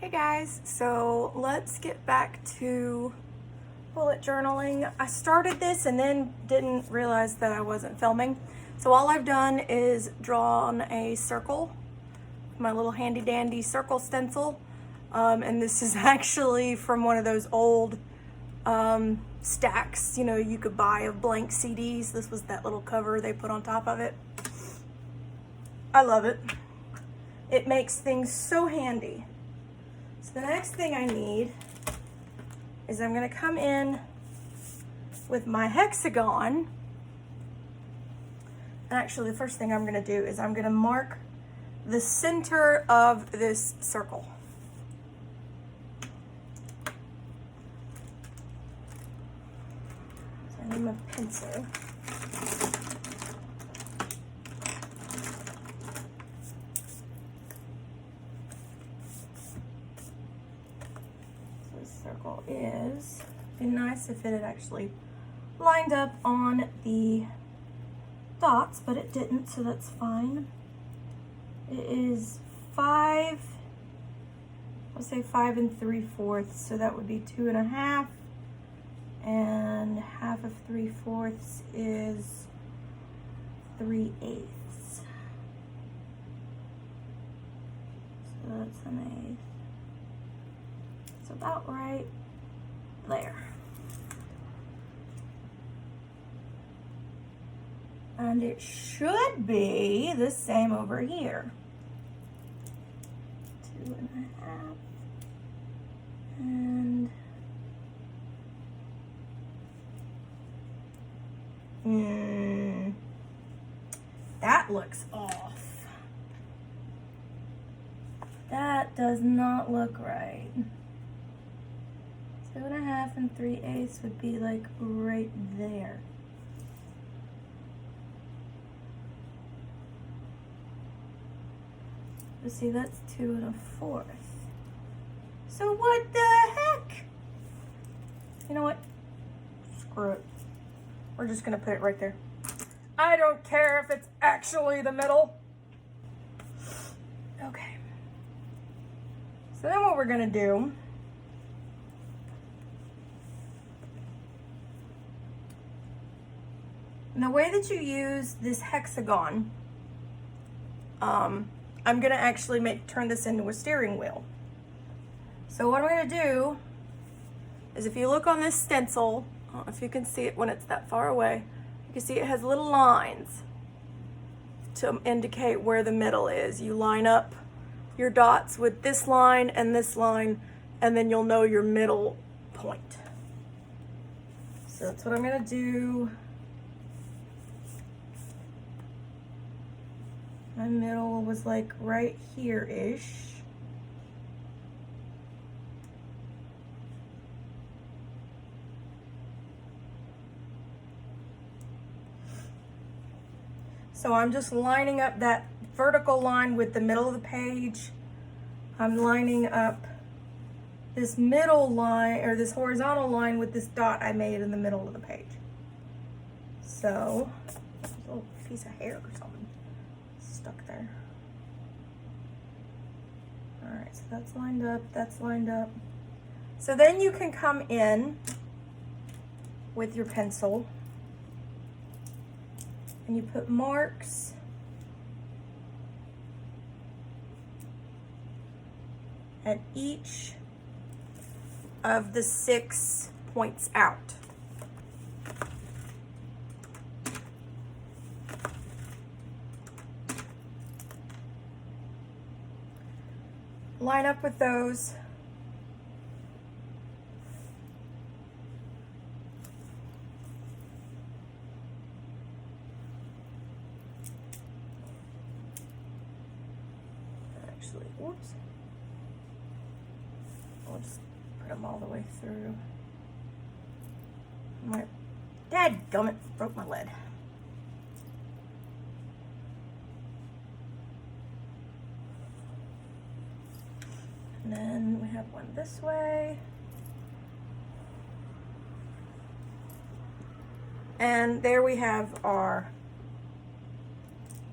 Hey guys, so let's get back to bullet journaling. I started this and then didn't realize that I wasn't filming. So all I've done is drawn a circle, my little handy dandy circle stencil. And this is actually from one of those old stacks, you know, you could buy of blank CDs. This was that little cover they put on top of it. I love it. It makes things so handy. So the next thing I need is I'm going to come in with my hexagon. And actually the first thing I'm going to do is I'm going to mark the center of this circle. So I need my pencil. Circle is, be nice if it had actually lined up on the dots, but it didn't, so that's fine. It is 5, I'll say 5 3/4, so that would be 2 1/2, and half of 3/4 is 3/8. So that's an 1/8. About right there. And it should be the same over here. 2 1/2. And that looks off. That does not look right. 2 1/2 and 3/8 would be like right there. But see, that's 2 1/4. So what the heck? You know what? Screw it. We're just gonna put it right there. I don't care if it's actually the middle. Okay. So then what we're gonna do, and the way that you use this hexagon, I'm gonna actually turn this into a steering wheel. So what I'm gonna do is, if you look on this stencil, I don't know if you can see it when it's that far away, you can see it has little lines to indicate where the middle is. You line up your dots with this line, and then you'll know your middle point. So that's what I'm gonna do. My middle was like right here-ish. So I'm just lining up that vertical line with the middle of the page. I'm lining up this middle line, or this horizontal line, with this dot I made in the middle of the page. So, there's a little piece of hair or something stuck there. All right, so that's lined up, that's lined up. So then you can come in with your pencil and you put marks at each of the 6 points out. Line up with those. Actually, whoops. I'll just put them all the way through. My dadgummit, broke my lead. And then we have one this way. And there we have our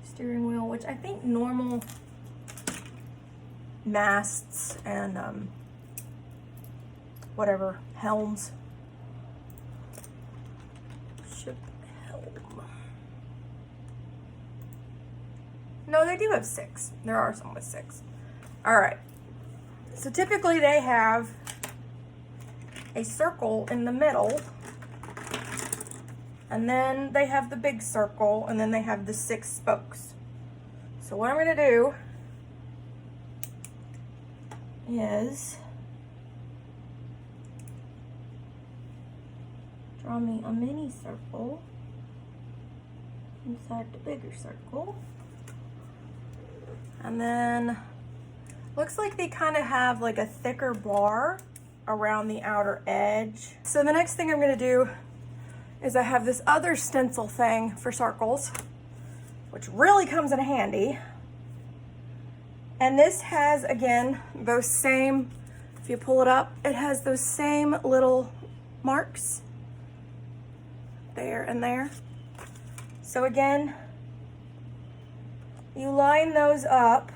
steering wheel, which I think normal masts and whatever, helms. Ship helm. No, they do have 6. There are some with 6. All right. So typically they have a circle in the middle, and then they have the big circle, and then they have the 6 spokes. So what I'm going to do is draw me a mini circle inside the bigger circle. And then looks like they kind of have like a thicker bar around the outer edge. So the next thing I'm going to do is I have this other stencil thing for circles, which really comes in handy. And this has, again, those same, if you pull it up, it has those same little marks there and there. So again, you line those up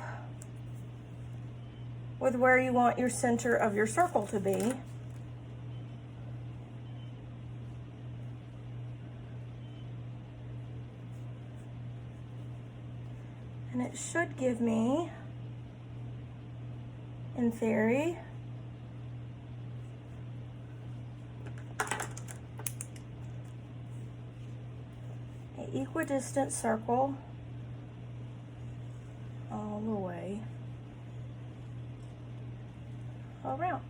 with where you want your center of your circle to be. And it should give me, in theory, an equidistant circle all the way around.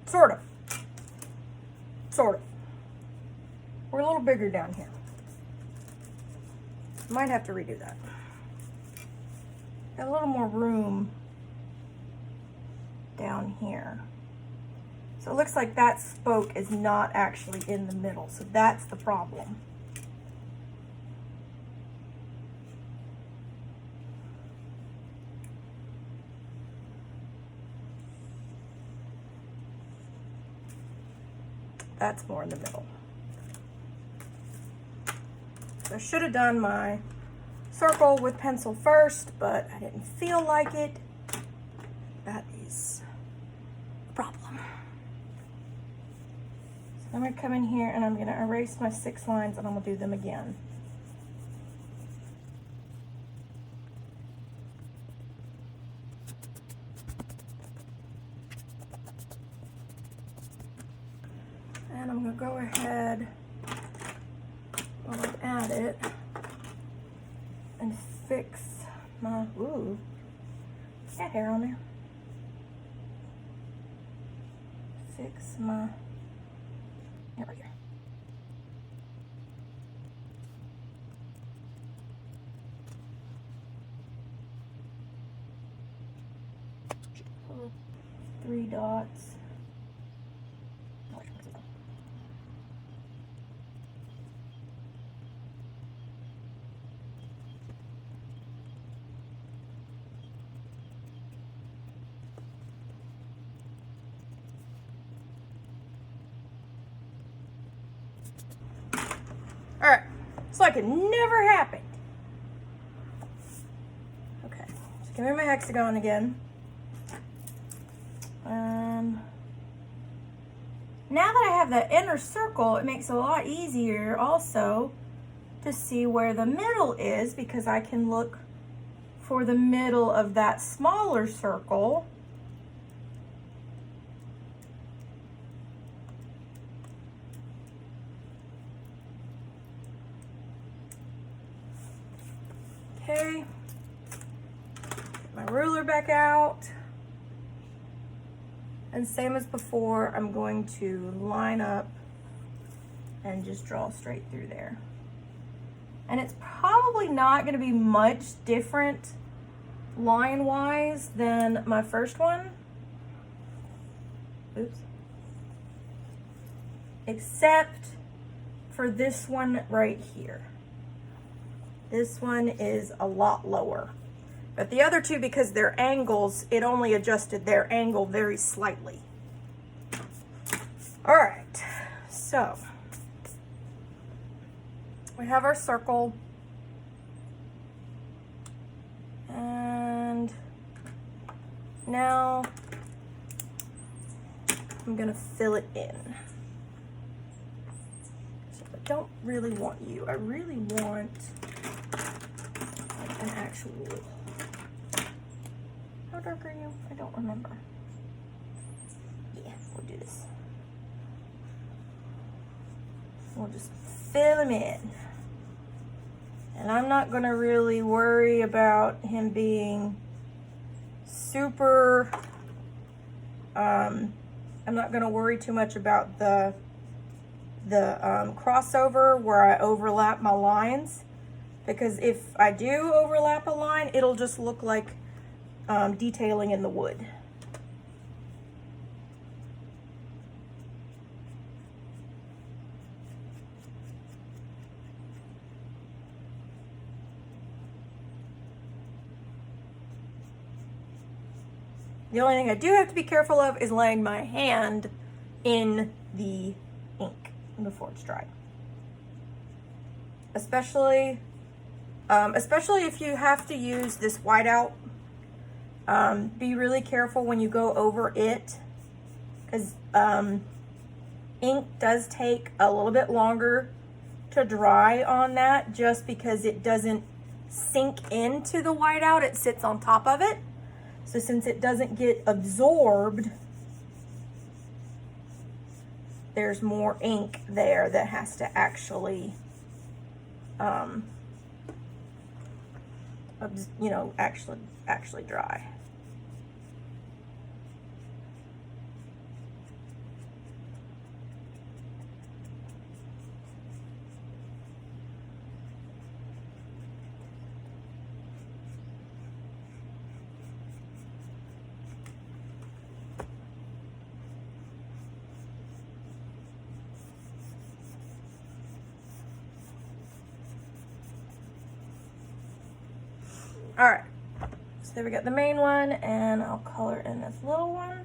Sort of. We're a little bigger down here. Might have to redo that. Got a little more room down here. So it looks like that spoke is not actually in the middle, so that's the problem. That's more in the middle. So I should have done my circle with pencil first, but I didn't feel like it. That is a problem. So I'm going to come in here and I'm going to erase my 6 lines and I'm going to do them again. And I'm going to go ahead while I'm at it and fix my, ooh, got hair on there. Fix my, here we go. Little 3 dots. All right, it's like it never happened. Okay, so give me my hexagon again. Now that I have that inner circle, it makes it a lot easier also to see where the middle is, because I can look for the middle of that smaller circle. Okay, get my ruler back out. And same as before, I'm going to line up and just draw straight through there. And it's probably not going to be much different line-wise than my first one. Oops. Except for this one right here. This one is a lot lower. But the other two, because they're angles, it only adjusted their angle very slightly. All right, so we have our circle. And now I'm gonna fill it in. So I don't really want you. I really want like an actual. How dark are you? I don't remember. Yeah, we'll do this. We'll just fill him in. And I'm not gonna really worry about him being super, I'm not gonna worry too much about the crossover where I overlap my lines, because if I do overlap a line, it'll just look like detailing in the wood. The only thing I do have to be careful of is laying my hand in the ink before it's dry. Especially if you have to use this whiteout, be really careful when you go over it, because ink does take a little bit longer to dry on that, just because it doesn't sink into the whiteout, it sits on top of it. So since it doesn't get absorbed, there's more ink there that has to actually, you know, actually dry. All right, so there we got the main one, and I'll color in this little one.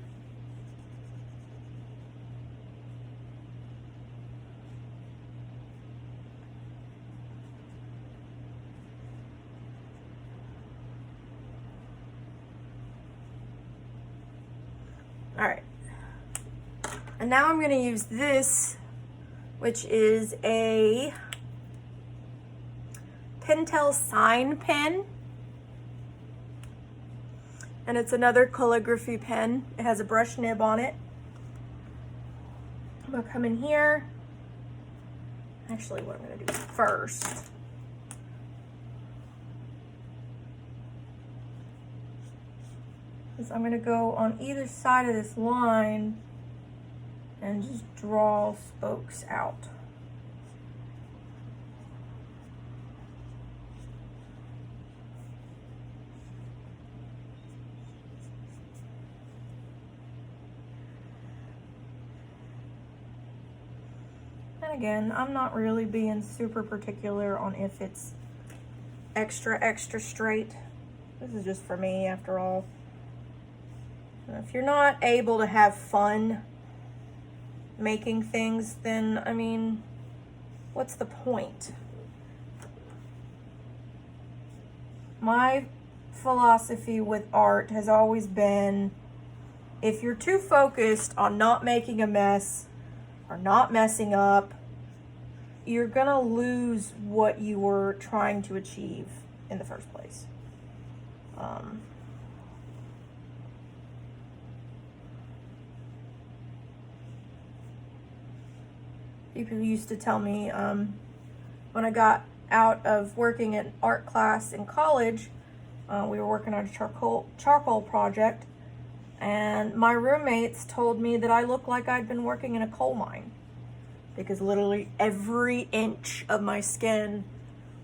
All right, and now I'm gonna use this, which is a Pentel Sign Pen. And it's another calligraphy pen. It has a brush nib on it. I'm gonna come in here. Actually, what I'm gonna do first is I'm gonna go on either side of this line and just draw spokes out. Again, I'm not really being super particular on if it's extra straight. This is just for me, after all. If you're not able to have fun making things, then, I mean, what's the point? My philosophy with art has always been, if you're too focused on not making a mess or not messing up, you're gonna lose what you were trying to achieve in the first place. People used to tell me when I got out of working at art class in college, we were working on a charcoal project, and my roommates told me that I looked like I'd been working in a coal mine, because literally every inch of my skin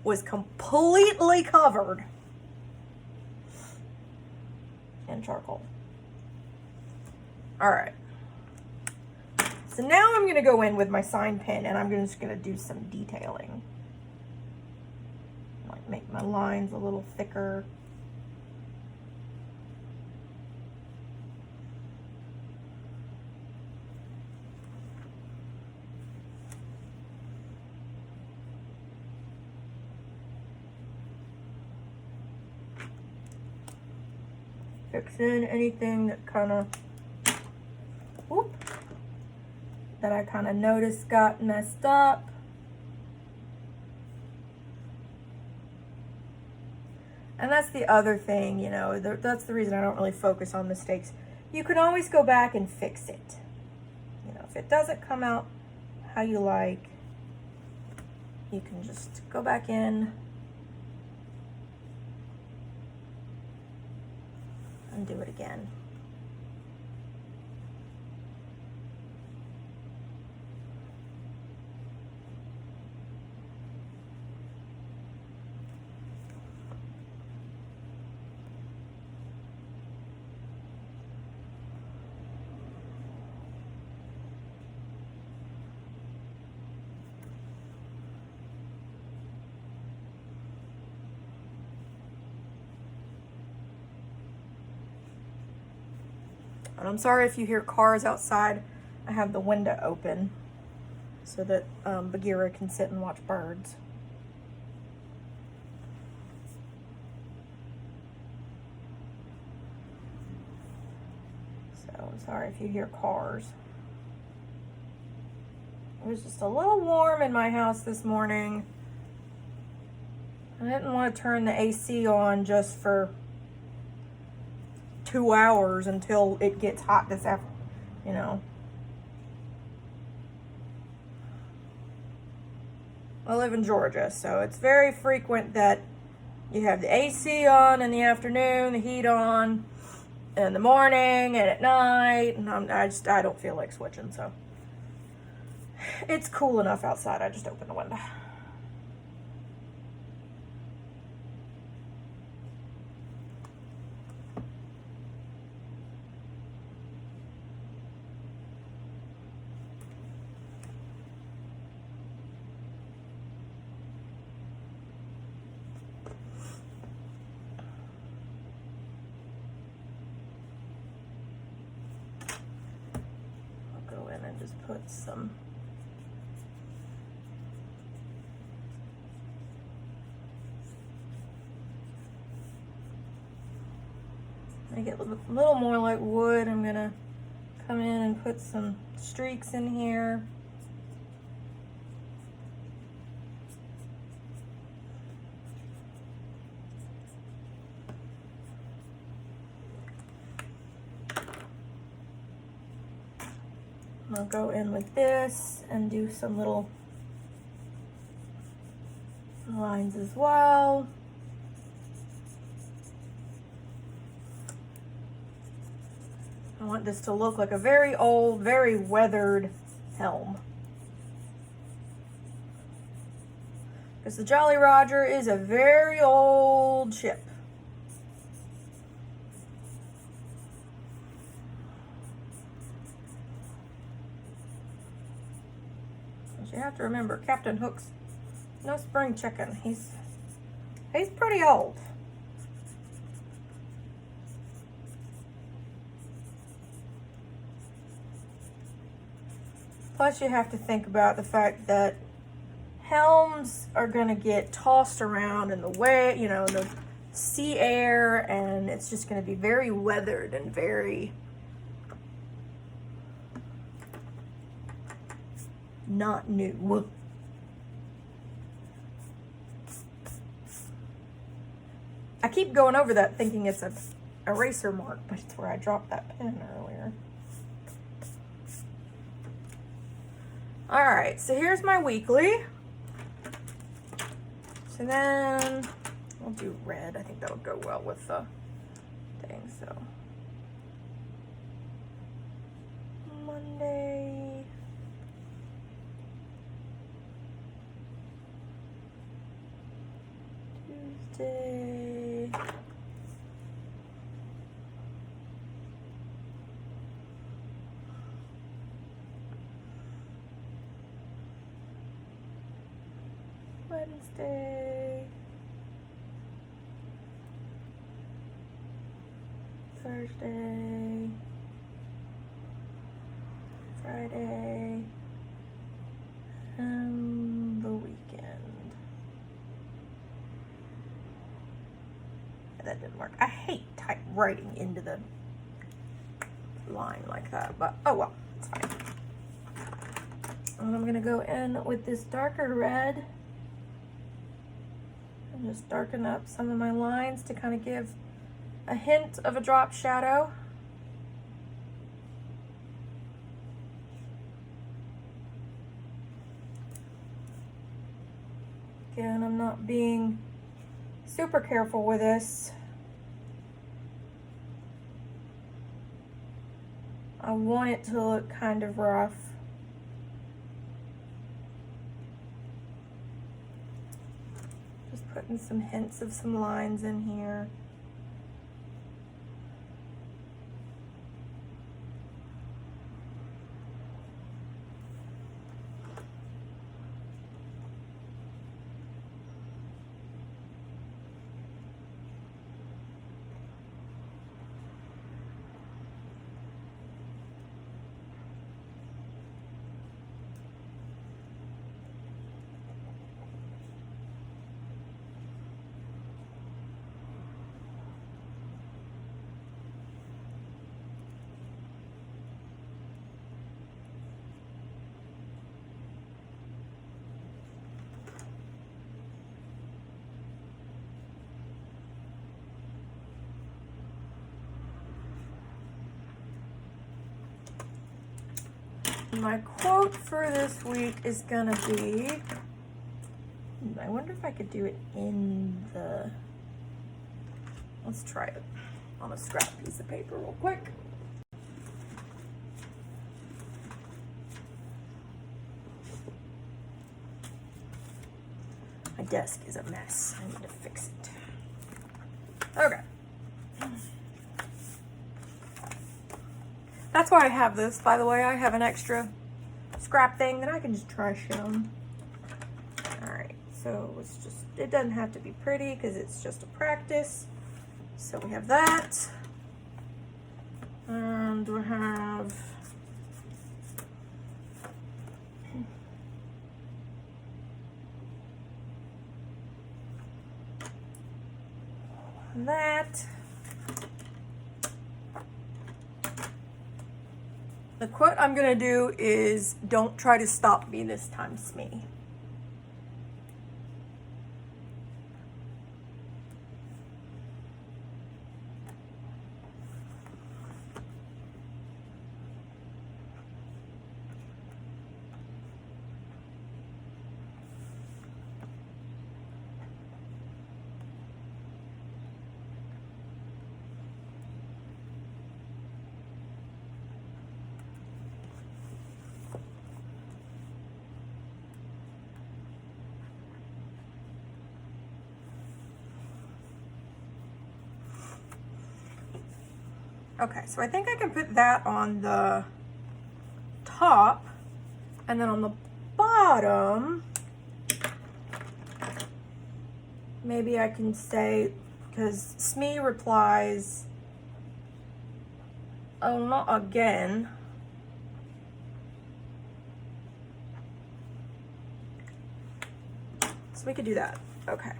was completely covered in charcoal. All right. So now I'm gonna go in with my sign pen, and I'm just gonna do some detailing. Like make my lines a little thicker. fix in anything that kind of, that I kind of noticed got messed up. And that's the other thing, you know, that's the reason I don't really focus on mistakes. You can always go back and fix it. You know, if it doesn't come out how you like, you can just go back in and do it again. And I'm sorry if you hear cars outside. I have the window open so that Bagheera can sit and watch birds. So sorry if you hear cars. It was just a little warm in my house this morning. I didn't want to turn the AC on just for 2 hours until it gets hot this afternoon, you know. I live in Georgia, so it's very frequent that you have the AC on in the afternoon, the heat on in the morning and at night, and I don't feel like switching, so it's cool enough outside. I just open the window. Just put some make it look a little more like wood. I'm gonna come in and put some streaks in here. I'll go in with this and do some little lines as well. I want this to look like a very old, very weathered helm. Because the Jolly Roger is a very old ship. You have to remember, Captain Hook's no spring chicken. He's pretty old. Plus, you have to think about the fact that helms are going to get tossed around in the way, you know, the sea air, and it's just going to be very weathered and very not new. I keep going over that thinking it's an eraser mark, but it's where I dropped that pen earlier. All right, so here's my weekly. So then I'll do red. I think that'll go well with the thing. So Monday. Tuesday. Wednesday. Thursday. Friday. And the weekend. That didn't work. I hate typing. type writing into the line like that, but oh well, it's fine. And I'm gonna go in with this darker red and just darken up some of my lines to kind of give a hint of a drop shadow. Again, I'm not being super careful with this. I want it to look kind of rough. Just putting some hints of some lines in here. My quote for this week is gonna be, I wonder if I could do it in the, let's try it on a scrap piece of paper real quick. My desk is a mess. I need to fix it. Okay. That's why I have this, by the way. I have an extra scrap thing that I can just trash in. Alright, so it's just, it doesn't have to be pretty because it's just a practice. So we have that. And we have that. The quote I'm gonna do is, "Don't try to stop me this time, Smee." Okay, so I think I can put that on the top, and then on the bottom, maybe I can say, because Smee replies, "Oh, not again." So we could do that. Okay.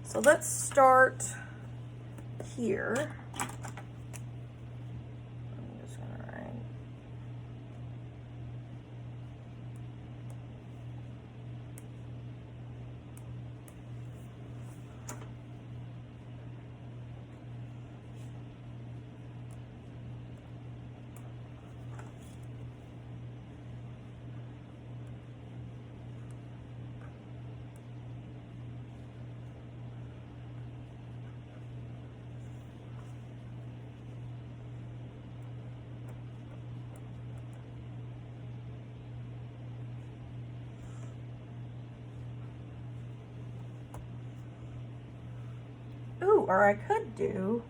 So let's start here. Ooh, or I could do,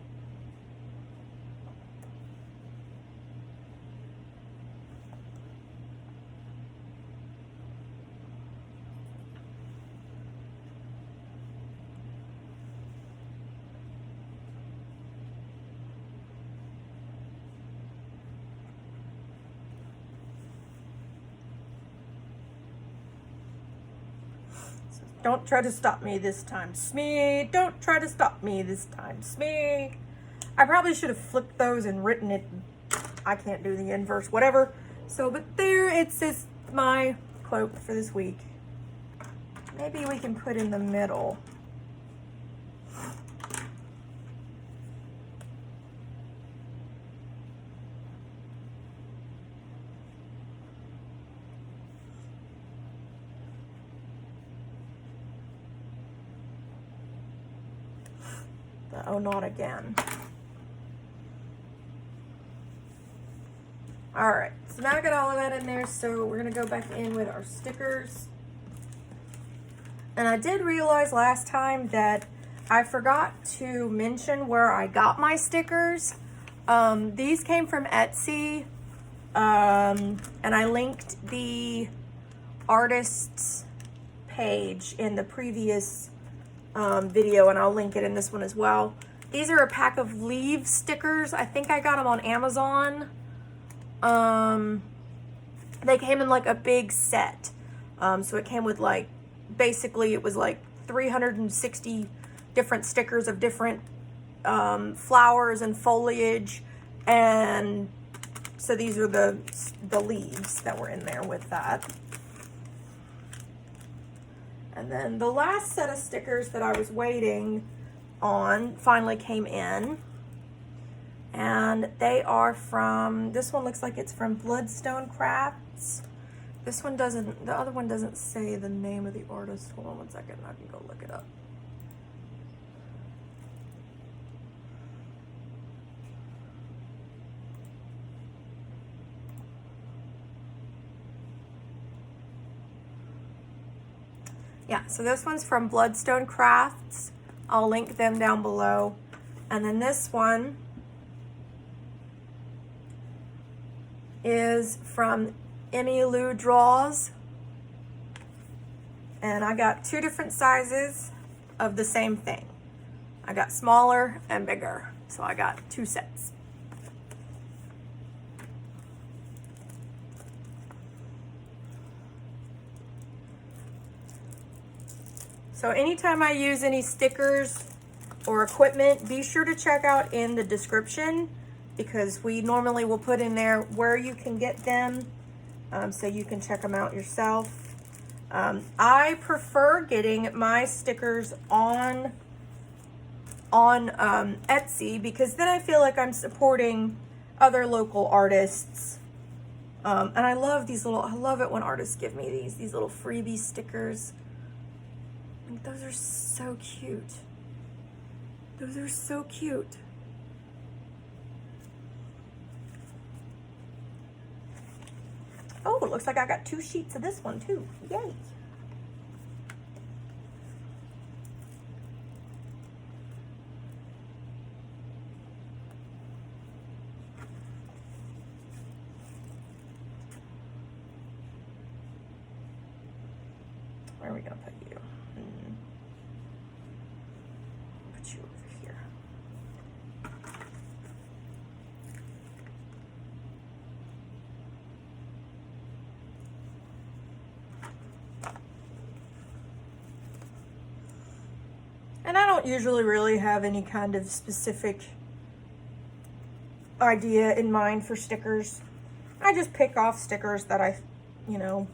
so Don't try to stop me this time, Smee. Don't try to stop me this time, Smee. I probably should have flipped those and written it. I can't do the inverse, whatever. So, but there, it's just my quote for this week. Maybe we can put in the middle. Oh, not again. All right, so now I got all of that in there, so we're gonna go back in with our stickers. And I did realize last time that I forgot to mention where I got my stickers. These came from Etsy, and I linked the artist's page in the previous video, and I'll link it in this one as well. These are a pack of leaf stickers. I think I got them on Amazon. They came in like a big set. So it came with like, basically it was like 360 different stickers of different flowers and foliage. And so these are the leaves that were in there with that. And then the last set of stickers that I was waiting on finally came in. And they are from, this one looks like it's from Bloodstone Crafts. This one doesn't, the other one doesn't say the name of the artist. Hold on one second, I can go look it up. Yeah, so this one's from Bloodstone Crafts. I'll link them down below. And then this one is from Emmy Lou Draws. And I got two different sizes of the same thing. I got smaller and bigger. So I got two sets. So anytime I use any stickers or equipment, be sure to check out in the description, because we normally will put in there where you can get them, so you can check them out yourself. I prefer getting my stickers on Etsy, because then I feel like I'm supporting other local artists. And I love these little, I love it when artists give me these little freebie stickers. Like, those are so cute. Those are so cute. Oh, it looks like I got 2 sheets of this one too. Yay. Where are we gonna put you? Put you over here. And I don't usually really have any kind of specific idea in mind for stickers. I just pick off stickers that I, you know,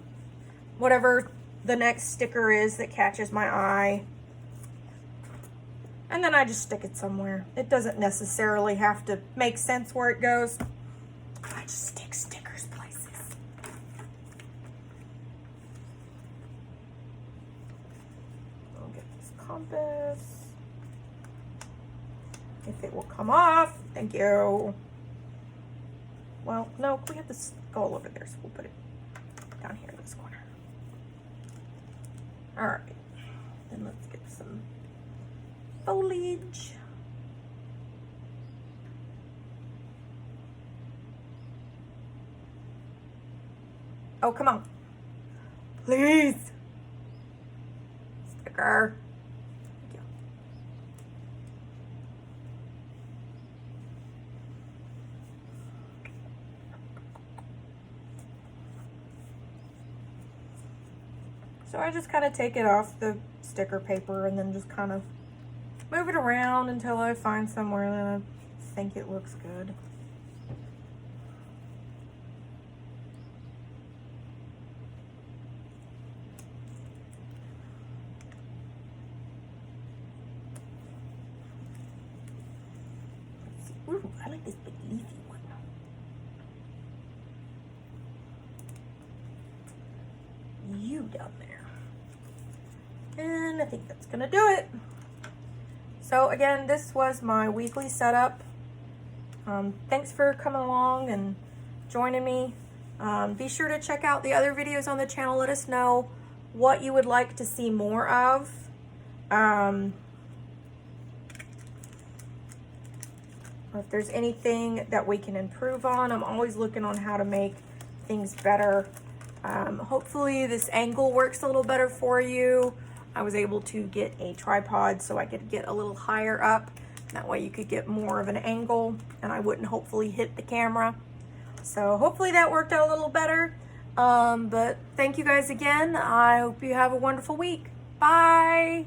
whatever the next sticker is that catches my eye. And then I just stick it somewhere. It doesn't necessarily have to make sense where it goes. I just stick stickers places. I'll get this compass. If it will come off. Thank you. Well, no, we have the skull over there, so we'll put it down here in this corner. All right, then let's get some foliage. Oh, come on. Please. Sticker. Thank you. So I just kind of take it off the sticker paper and then just kind of move it around until I find somewhere that I think it looks good. Ooh, I like this big leafy one. You down there. And I think that's gonna do it. So again, this was my weekly setup. Thanks for coming along and joining me. Be sure to check out the other videos on the channel. Let us know what you would like to see more of. Or if there's anything that we can improve on. I'm always looking on how to make things better. Hopefully this angle works a little better for you. I was able to get a tripod so I could get a little higher up. That way you could get more of an angle and I wouldn't hopefully hit the camera. So hopefully that worked out a little better. But thank you guys again. I hope you have a wonderful week. Bye.